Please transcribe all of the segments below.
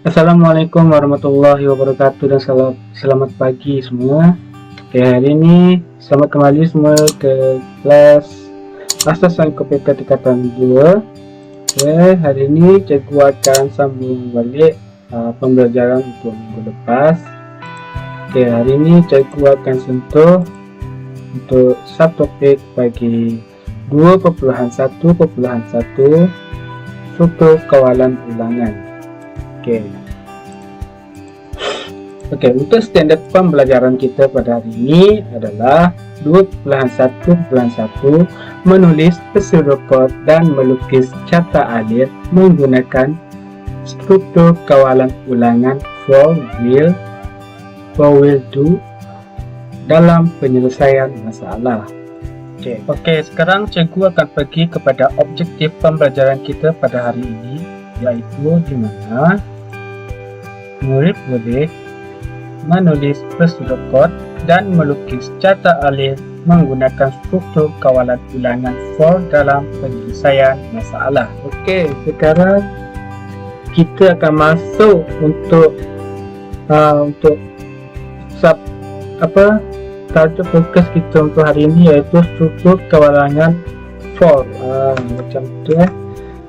Assalamualaikum warahmatullahi wabarakatuh dan selamat pagi semua. Oke, hari ini selamat kembali semua ke kelas Asas Sains tingkatan 2. Oke, hari ini cikgu akan sambung balik pembelajaran untuk minggu lepas. Oke, hari ini cikgu akan sentuh untuk subtopik bagi 2.1.1 struktur kawalan ulangan. Oke, untuk standar pembelajaran kita pada hari ini adalah 2.1.1 menulis pseudocode dan melukis carta alir menggunakan struktur kawalan ulangan for will do dalam penyelesaian masalah. Oke, sekarang cikgu akan pergi kepada objektif pembelajaran kita pada hari ini, yaitu di mana murid boleh menulis pseudocode dan melukis carta alir menggunakan struktur kawalan ulangan for dalam penyelesaian masalah. Oke, sekarang kita akan masuk untuk target fokus kita untuk hari ini, yaitu struktur kawalan for. Macam tu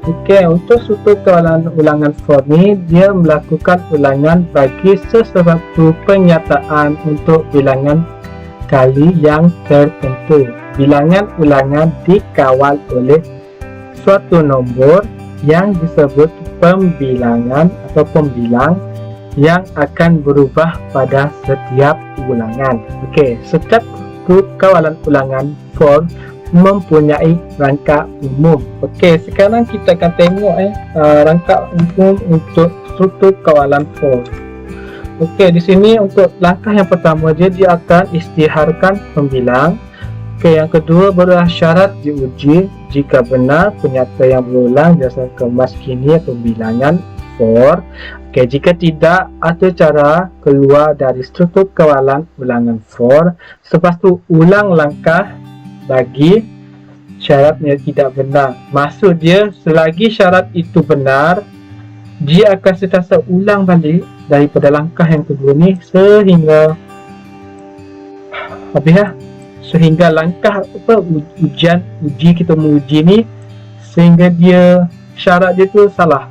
Oke, untuk struktur kawalan ulangan for ni, dia melakukan ulangan bagi sesuatu penyataan untuk bilangan kali yang tertentu. Bilangan ulangan dikawal oleh suatu nombor yang disebut pembilangan atau pembilang yang akan berubah pada setiap ulangan. Oke, setiap struktur kawalan ulangan for mempunyai rangka umum. Okey, sekarang kita akan tengok rangka umum untuk struktur kawalan for. Okey, di sini untuk langkah yang pertama dia akan isytiharkan pembilang. Okey, yang kedua adalah syarat diuji. Jika benar penyata yang berulang berdasarkan kemas kini pembilangan for. Okey, jika tidak, ada cara keluar dari struktur kawalan ulangan for. Lepas tu ulang langkah bagi syaratnya tidak benar. Maksud dia, selagi syarat itu benar, dia akan sentiasa ulang balik daripada langkah yang kedua ni sehingga sehingga langkah uji kita menguji ni sehingga dia syarat dia tu salah.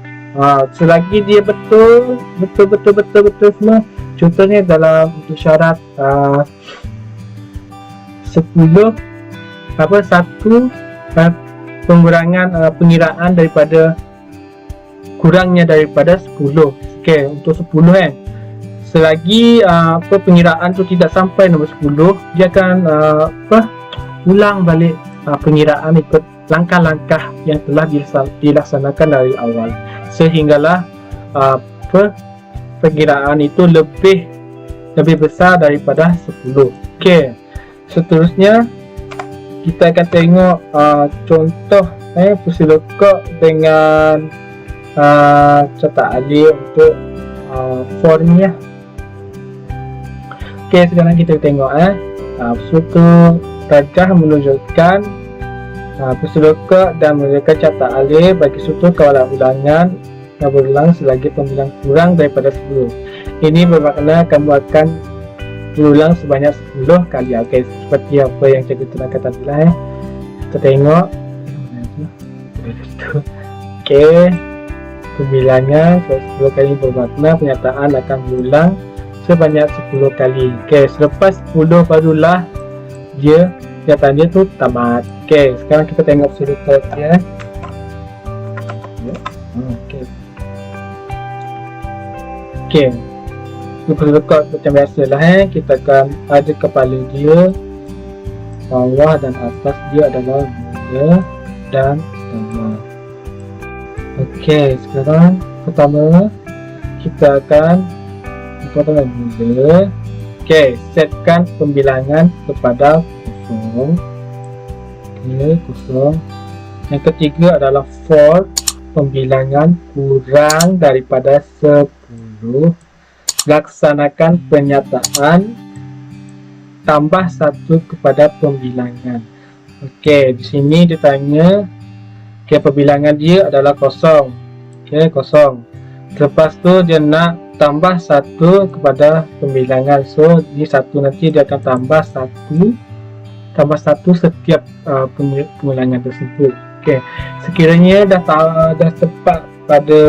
Selagi dia betul semua. Contohnya dalam untuk syarat 1 pengurangan pengiraan daripada kurangnya daripada 10. Okey, untuk 10 selagi pengiraan tu tidak sampai nombor 10, dia akan ulang balik pengiraan ikut langkah-langkah yang telah dilaksanakan dari awal sehinggalah pengiraan itu lebih besar daripada 10. Okey, seterusnya kita akan tengok contoh pseudocode dengan carta alir untuk formnya. Okey, sekarang kita tengok struktur gajah menunjukkan pseudocode dan menunjukkan carta alir bagi struktur kawalan ulangan yang berulang selagi pembilang kurang daripada 10. Ini bermakna kamu akan berulang sebanyak 10 kali. Okey, seperti apa yang cikgu terangkan tadi lah. Kita tengok. Okey, pembilangan 10 kali bermakna penyataan akan berulang sebanyak 10 kali. Okey, selepas 10 barulah kenyataan dia tu tamat. Okey, sekarang kita tengok pseudocode dia. Okey, pseudocode macam biasalah kita akan ada kepala dia, bawah dan atas dia adalah mula dan utama. Okey, sekarang pertama kita akan mula. Okey, setkan pembilangan kepada 0. Okey, 0. Yang ketiga adalah for pembilangan kurang daripada 10. Laksanakan penyataan tambah 1 kepada pembilangan. Okey, di sini dia tanya pembilangan dia adalah 0. Okey, 0. Lepas tu dia nak tambah satu kepada pembilangan. So di satu nanti dia akan tambah satu setiap pengulangan tersebut. Okey, sekiranya dah tepat pada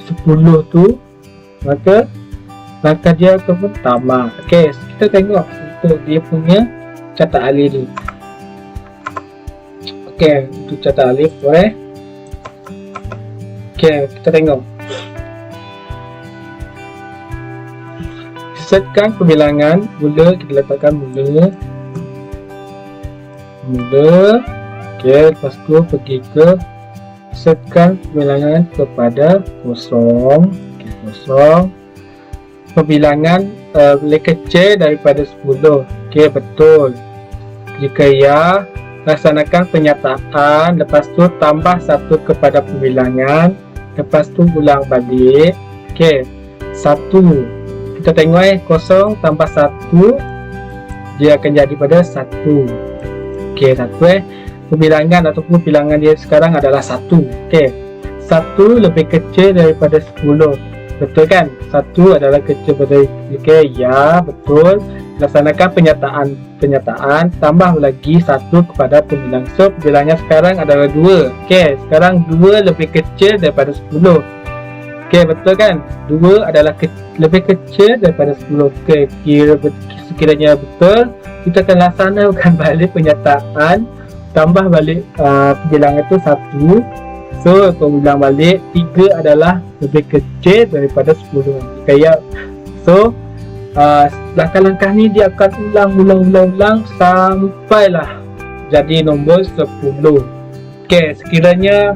10 tu, maka langkah dia ataupun tamat. Okey, kita tengok untuk dia punya catat alif ni. Okey, untuk catat alif boleh. Okey, kita tengok. Setkan pembilangan mula, kita letakkan mula. Okey, lepas tu pergi ke setkan pembilangan kepada kosong. Okey, kosong. Pembilangan lebih kecil daripada 10. Okey, betul. Jika ya, laksanakan penyataan, lepas tu tambah satu kepada pembilangan, lepas tu ulang balik. Okey, 1. Kita tengok kosong tambah 1, dia akan jadi pada 1. Okey, 1 pembilangan ataupun bilangan dia sekarang adalah 1. Okey, 1 lebih kecil daripada 10. Betul kan? 1 adalah kecil daripada. Okey, ya, betul. Laksanakan penyataan tambah lagi 1 kepada pembilangan. So pembilangan sekarang adalah 2. Okey, sekarang 2 lebih kecil daripada 10. Okey, betul kan? 2 adalah lebih kecil daripada 10. Okey, sekiranya betul, kita akan laksanakan balik penyataan, tambah balik pembilangan itu 1. So pengulang balik 3 adalah lebih kecil daripada 10. Kayak so langkah-langkah ni dia akan ulang sampailah jadi nombor 10. Okey, sekiranya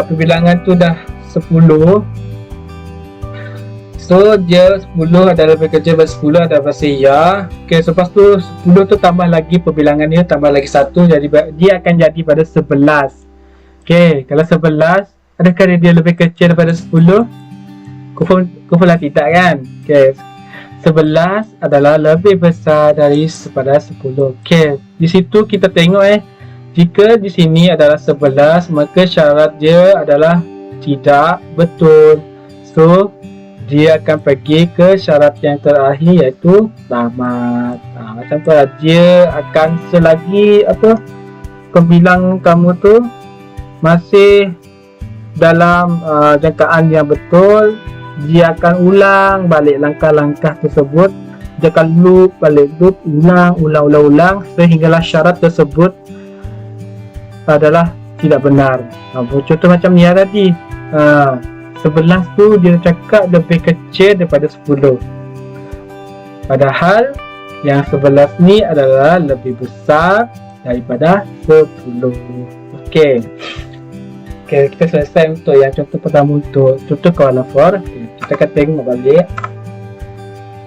pembilangan tu dah 10, so dia 10 adalah lebih kecil daripada 10 adalah pasti ya. Okey, lepas tu 10 tu tambah lagi pembilangan dia, tambah lagi 1, jadi dia akan jadi pada 11. Okey, kalau 11, adakah dia lebih kecil daripada 10? Kumpulan tidak kan? Okey, 11 adalah lebih besar daripada 10. Okey, di situ kita tengok jika di sini adalah 11, maka syarat dia adalah tidak betul. So dia akan pergi ke syarat yang terakhir, iaitu tamat. Macam tu lah, dia akan selagi pembilang kamu tu masih dalam jangkaan yang betul, dia akan ulang balik langkah-langkah tersebut. Dia akan loop ulang sehinggalah syarat tersebut adalah tidak benar. Contoh macam ni tadi, 11 tu dia cakap lebih kecil daripada 10, padahal yang 11 ni adalah lebih besar daripada 10. Okey, kita selesai untuk yang contoh pertama, untuk contoh kawalan for. Kita akan tengok balik.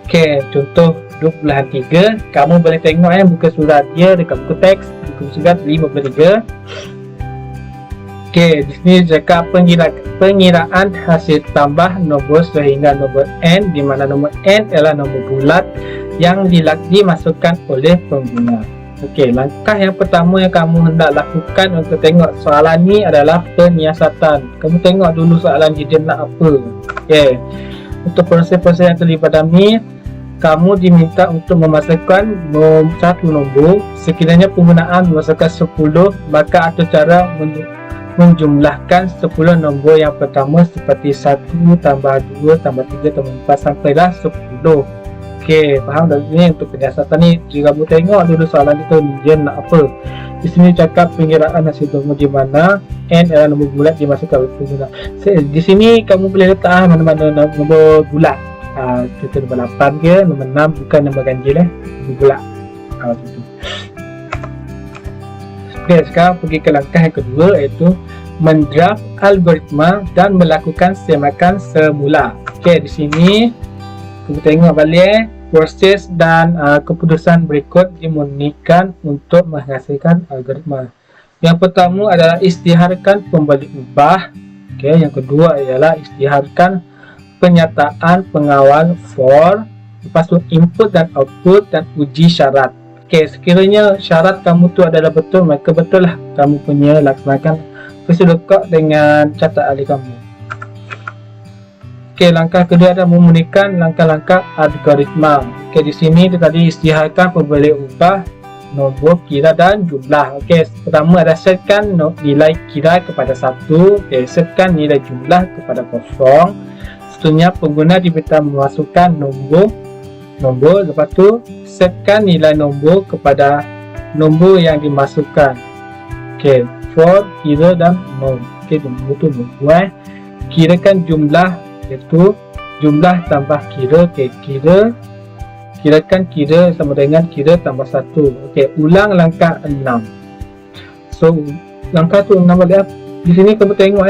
Okey, contoh 23, kamu boleh tengok buka surat dia dekat buku teks, buku surat 53. Okey, di sini cakap pengiraan hasil tambah nombor sehingga nombor n, di mana nombor n adalah nombor bulat yang dimasukkan oleh pengguna. Okey, langkah yang pertama yang kamu hendak lakukan untuk tengok soalan ni adalah penyiasatan. Kamu tengok dulu soalan dia nak apa. Okey, untuk proses-proses yang terlibat dalam ni, kamu diminta untuk memasukkan satu nombor. Sekiranya penggunaan memasukkan 10, maka ada cara menjumlahkan 10 nombor yang pertama seperti 1 tambah 2 tambah 3 tambah 4 sampailah 10. Okey, faham dah ni untuk penyiasatan ni. Jika kamu tengok dulu soalan itu dia nak apa. Di sini cakap pengiraan hasil nombor di mana n adalah nombor bulat dimasukkan oleh pengguna. Di sini kamu boleh letak mana-mana nombor bulat. Contoh nombor 8 ke, nombor 6, bukan nombor ganjil nombor bulat. Macam tu. Okey, sekarang pergi ke langkah yang kedua, iaitu mendraft algoritma dan melakukan semakan semula. Okey, di sini kita tengok balik proses dan keputusan berikut dimurnikan untuk menghasilkan algoritma. Yang pertama adalah isytiharkan pembalik ubah. Okey, yang kedua adalah isytiharkan penyataan pengawal for. Lepas tu input dan output dan uji syarat. Okey, sekiranya syarat kamu tu adalah betul, maka betul lah kamu punya laksanakan prosedur kod dengan catat alih kamu. Okey, langkah kedua adalah memunikan langkah-langkah algoritma. Okey, di sini dia tadi isytiharkan pembeli ubah nombor kira dan jumlah. Okey, pertama adalah setkan nilai kira kepada 1. Okey, setkan nilai jumlah kepada 0. Seterusnya pengguna diminta memasukkan nombor. Lepas tu setkan nilai nombor kepada nombor yang dimasukkan. Okey, for kira dan nom. Okey, nombor tu nombor. Kirakan jumlah, iaitu jumlah tambah kira. Okey, kirakan kira sama dengan kira tambah 1. Okey, ulang langkah 6. So langkah tu 6 balik di sini kamu tengok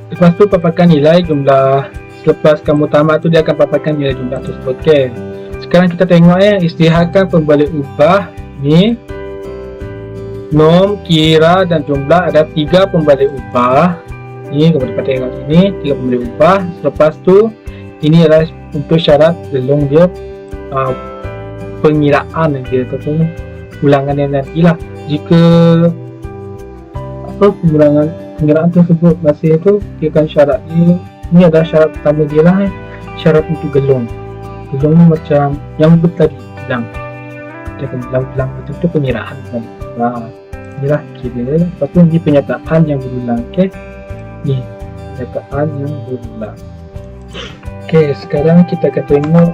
lepas tu paparkan nilai jumlah. Selepas kamu tamat tu dia akan paparkan nilai jumlah tu. Okey, sekarang kita tengok isytiharkan pembalik ubah ni. Nom, kira dan jumlah ada 3 pembalik ubah. Ni kamu dapat tengok sini 3 pembalik ubah. Selepas tu ini adalah untuk syarat belum dia pengiraan dia ataupun ulangan yang nantilah. Jika pengiraan tersebut masih itu dia akan syarat dia. Ini adalah syarat pertama dia lah syarat untuk gelung. Gelung ni macam yang tadi bilang dia akan bilang betul-betul pengiraan tadi. Inilah kira. Lepas tu ni penyataan yang berulang. Okey, ni penyataan yang berulang. Okey, sekarang kita akan tengok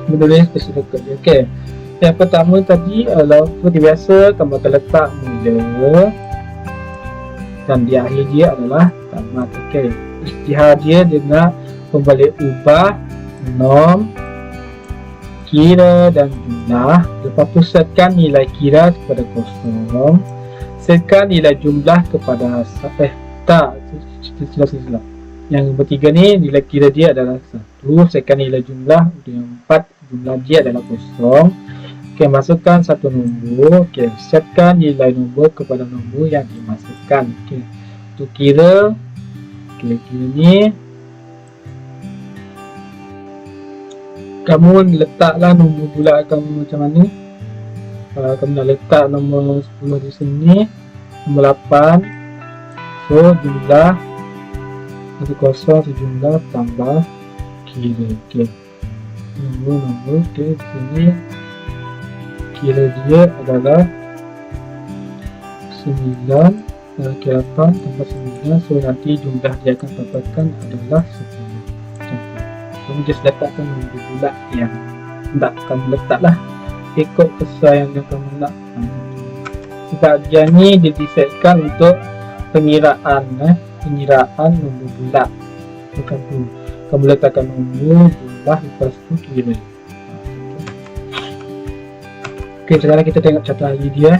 menulis tersebut. Okey, yang pertama tadi adalah seperti biasa kamu akan letak mula dan di akhir dia adalah tamat. Okey, isytihar dia dengan pembalik ubah nom, kira dan jumlah. Lepas tu setkan nilai kira kepada 0. Setkan nilai jumlah kepada silap. Yang bertiga ni nilai kira dia adalah 1. Setkan nilai jumlah. Untuk yang 4 jumlah dia adalah 0. Okey, masukkan satu nombor. Okey, setkan nilai nombor kepada nombor yang dimasukkan. Okey, untuk kira. Okey, kira ni kamu letaklah nombor bulat kamu macam mana. Kamu nak letak nombor 10 di sini, nombor 8. So jumlah 10 sejumlah tambah kira. Okey, nombor di sini kira dia adalah 9. Kira 8 tambah 9. So nanti jumlah dia akan dapatkan adalah 10. Kamu just letakkan nombor bulat yang tak kamu letaklah ikut sesuai yang kamu nak. Sebab dia ni dia disetkan untuk pengiraan nombor bulat. Bukan tu kamu letakkan nombor jumlah lepas tu kira. Okey, sekarang kita tengok contoh lagi dia.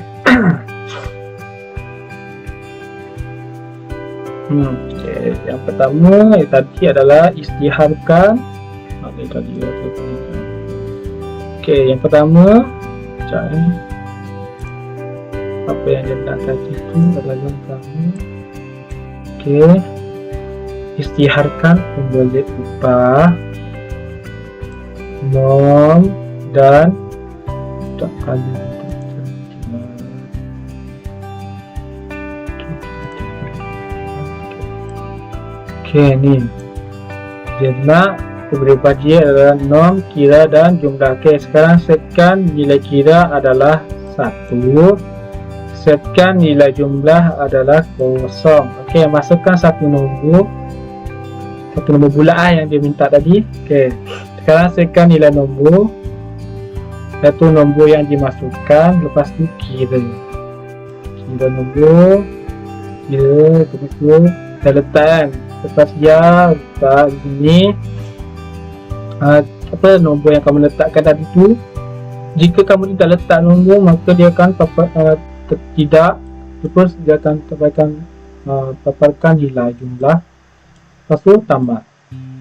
Okay, yang pertama yang tadi adalah isytiharkan. Okey, yang pertama apa yang dia nak tadi itu adalah yang pertama. Okey, isytiharkan pembalik upah nom dan tak kali. Okey, ni dia nak pemberi upah dia adalah nom, kira dan jumlah. Okey, sekarang setkan nilai kira adalah 1. Setkan nilai jumlah adalah 0. Okey, masukkan satu nombor bulat yang dia minta tadi. Okey, sekarang setkan nilai nombor, satu nombor yang dimasukkan. Lepas tu kira nombor, kira betul dah letak kan. Lepas dia letak di sini apa nombor yang kamu letakkan tadi tu. Jika kamu tidak letak nombor, maka dia akan tidak, terus dia akan paparkan nilai jumlah. Lepas tu tamat.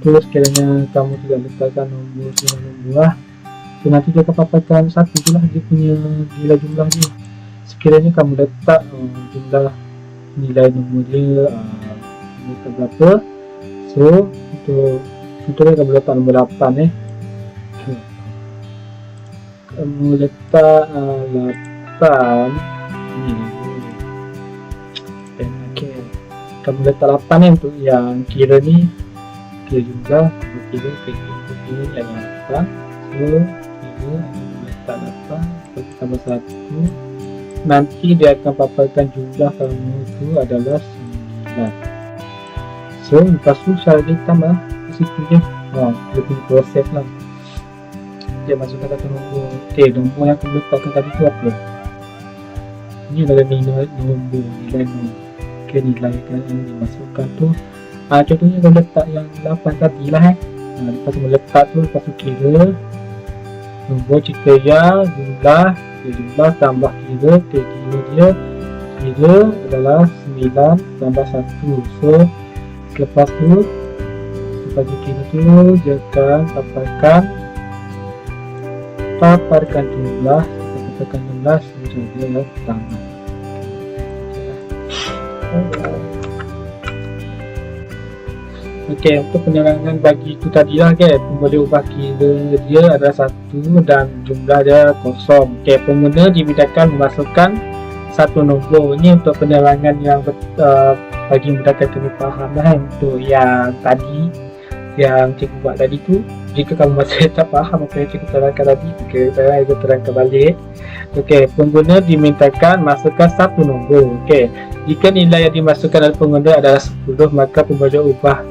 Terus sekiranya kamu tidak letakkan nombor lah, so nanti dia akan paparkan satu je lah dia punya nilai jumlah dia. Sekiranya kamu letak jumlah nilai nombor dia berapa, so untuk contohnya kamu letak nombor 8 kamu letak 8 ni. Okay. kamu letak 8 ni untuk yang kira ni, kira jumlah, kira yang 8. So kira letak 8 tambah 1, nanti dia akan paparkan jumlah kamu itu adalah 9. So lepas tu syarat dia tambah di situ je. Lebih proses lah. Dia masukkan satu nombor. Okay, nombor yang kamu letakkan tadi tu apa? Ini adalah nilai nombor, nilai nombor. Okay, nilai yang dimasukkan tu. Contohnya kamu letak yang 8 tadi lah. Lepas kamu letak tu, lepas tu kira nombor jika ya jumlah tambah kira, kira adalah 9 tambah 1. So selepas tu kira tu dia akan paparkan jumlah saja tambah. Okey, untuk penerangan bagi itu tadilah kan, boleh ubah kira dia adalah 1 dan jumlah dia kosong. Okey, pengguna dimudahkan memasukkan satu nombor. Ini untuk penerangan yang bagi mudahkan kami faham lah. Untuk yang tadi yang cikgu buat tadi tu, jika kamu masih tak faham apa yang cikgu terangkan tadi, saya terangkan balik. Okey, pengguna dimintakan masukkan satu nombor. Okey, jika nilai yang dimasukkan oleh pengguna adalah 10, maka pembelajar ubah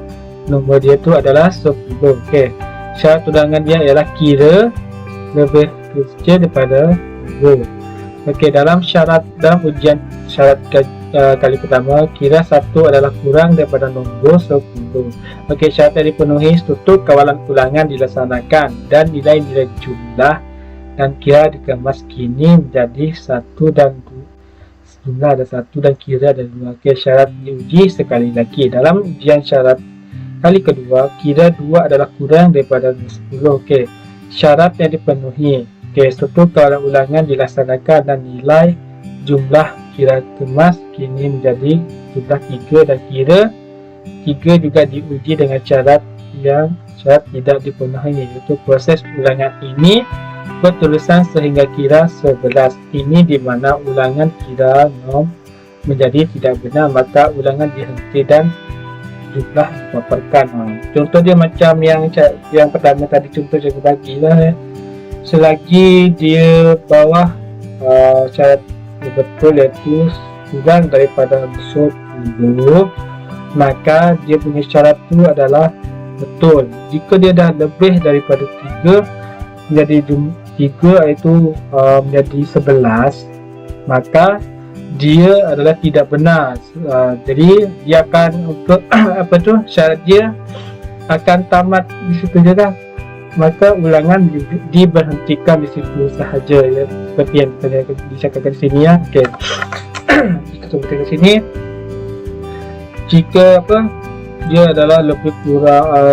nombor dia tu adalah 10. Okey, syarat ulangan dia ialah kira lebih kecil daripada 10. Okey, dalam ujian syarat kali pertama, kira 1 adalah kurang daripada nombor 10. Okey, syarat yang dipenuhi, struktur kawalan ulangan dilaksanakan dan nilai-nilai jumlah dan kira dikemas kini menjadi 1 dan 2. Jumlah ada 1 dan kira ada 2. Okey, syarat diuji sekali lagi. Dalam ujian syarat kali kedua, kira 2 adalah kurang daripada 10. Okey, syarat yang dipenuhi. Okey, struktur kawalan ulangan dilaksanakan dan nilai jumlah kira kemas kini menjadi jumlah 3 dan kira 3 juga diuji dengan syarat tidak dipenuhi, iaitu proses ulangan ini berterusan sehingga kira 11. Ini di mana ulangan kira norm menjadi tidak benar, maka ulangan dihenti dan jumlah dipaparkan. Contoh dia macam yang pertama tadi, contoh saya bagilah. Selagi dia bawah syarat betul iaitu kurang daripada 10, maka dia punya syarat tu adalah betul. Jika dia dah lebih daripada 3 menjadi 3 iaitu menjadi 11, maka dia adalah tidak benar. Jadi dia akan untuk syarat dia akan tamat di situ je kan. Maka ulangan diberhentikan di situ sahaja, ya, seperti yang saya disyaratkan di sini ya. Okey. Jika seperti di sini, jika dia adalah lebih kurang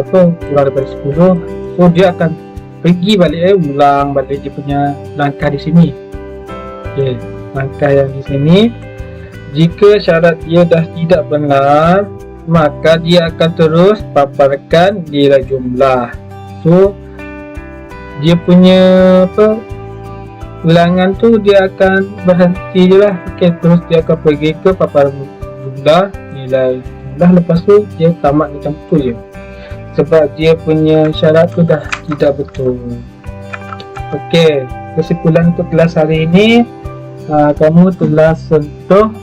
daripada 10, so dia akan pergi balik ulang balik dia punya langkah di sini. Okey, langkah yang di sini, jika syarat dia dah tidak benar, maka dia akan terus paparkan nilai jumlah. So dia punya ulangan tu dia akan berhenti je lah. Okey, terus dia akan pergi ke paparan jumlah, nilai jumlah, lepas tu dia tamat macam tu je, sebab dia punya syarat tu dah tidak betul. Okey, kesimpulan untuk kelas hari ini, kamu telah sentuh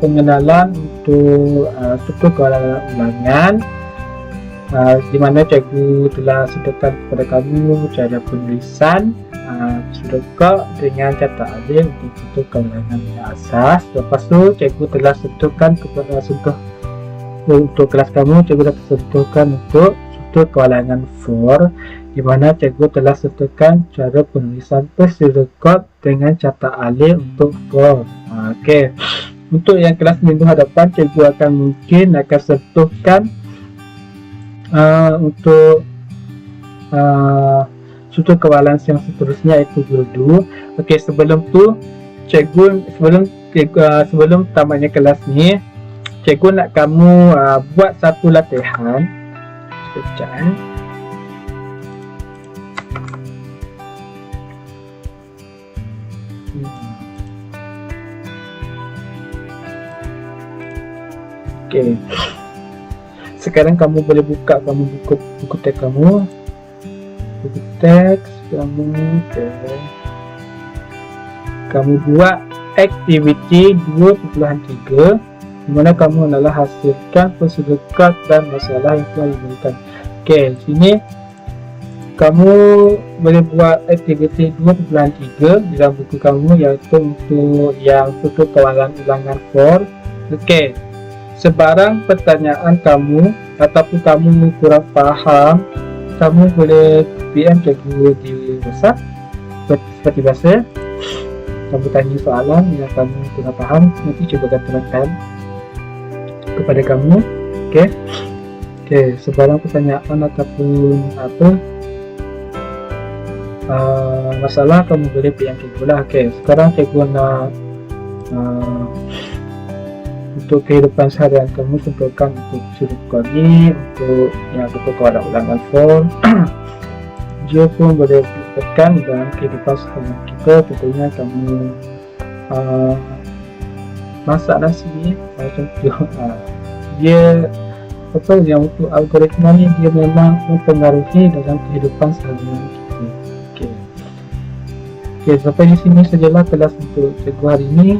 pengenalan untuk struktur kawalan ulangan, di mana cikgu telah sediakan kepada kamu cara penulisan sudoku dengan catat alif untuk struktur kawalan asas. Lepas tu cikgu telah sentuhkan untuk kelas kamu, cikgu telah sentuhkan untuk struktur kawalan for, di mana cikgu telah sentuhkan cara penulisan sudoku dengan catat alif untuk for. Okey, untuk yang kelas minggu hadapan, cikgu akan sentuhkan untuk struktur kawalan yang seterusnya, iaitu Urdu. Okey, sebelum tamatnya kelas ni, cikgu nak kamu buat satu latihan. Sekejap. Oke. Sekarang kamu boleh buka buku teks kamu. Buku teks kamu. Oke. Kamu buat activity 2.3 di mana kamu adalah hasilkan prosedur kad dan masalah yang telah diberikan. Oke, sini kamu boleh buat activity 2.3 di dalam buku kamu, yaitu untuk yang tutur kawalan ulangan for. Oke, sebarang pertanyaan kamu ataupun kamu kurang paham, kamu boleh PM cikgu di WhatsApp seperti biasa. Kamu tanya soalan yang kamu kurang paham, nanti coba terangkan kepada kamu. Oke, sebarang pertanyaan ataupun apa masalah, kamu boleh PM cikgu lah. Oke, sekarang cikgu nak untuk kehidupan seharian kamu contohkan untuk sudut kodi, untuk yang untuk kawalan ulangan form. Dia pun boleh dapatkan dalam kehidupan seharian kita. Contohnya kamu masak nasi, contoh dia apa yang untuk algoritma ni dia memang mempengaruhi dalam kehidupan seharian kita. Okey, sampai di sini sajalah kelas untuk cikgu hari ini.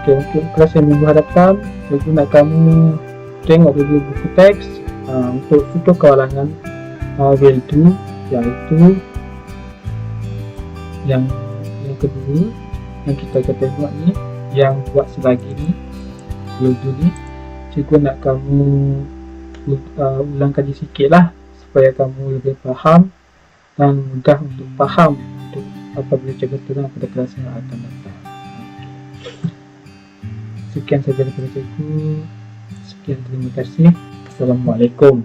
Okey, untuk kelas yang minggu hadapan, cikgu nak kamu tengok dulu buku teks untuk tutur kawalangan value, iaitu yang kedua yang kita akan tengok ni, yang buat selagi ni, value ni. Cikgu nak kamu ulang kaji sikit lah supaya kamu lebih faham dan mudah untuk faham untuk apabila cikgu terang pada kelas yang akan datang. Sekian saja daripada cikgu. Sekian, terima kasih. Assalamualaikum.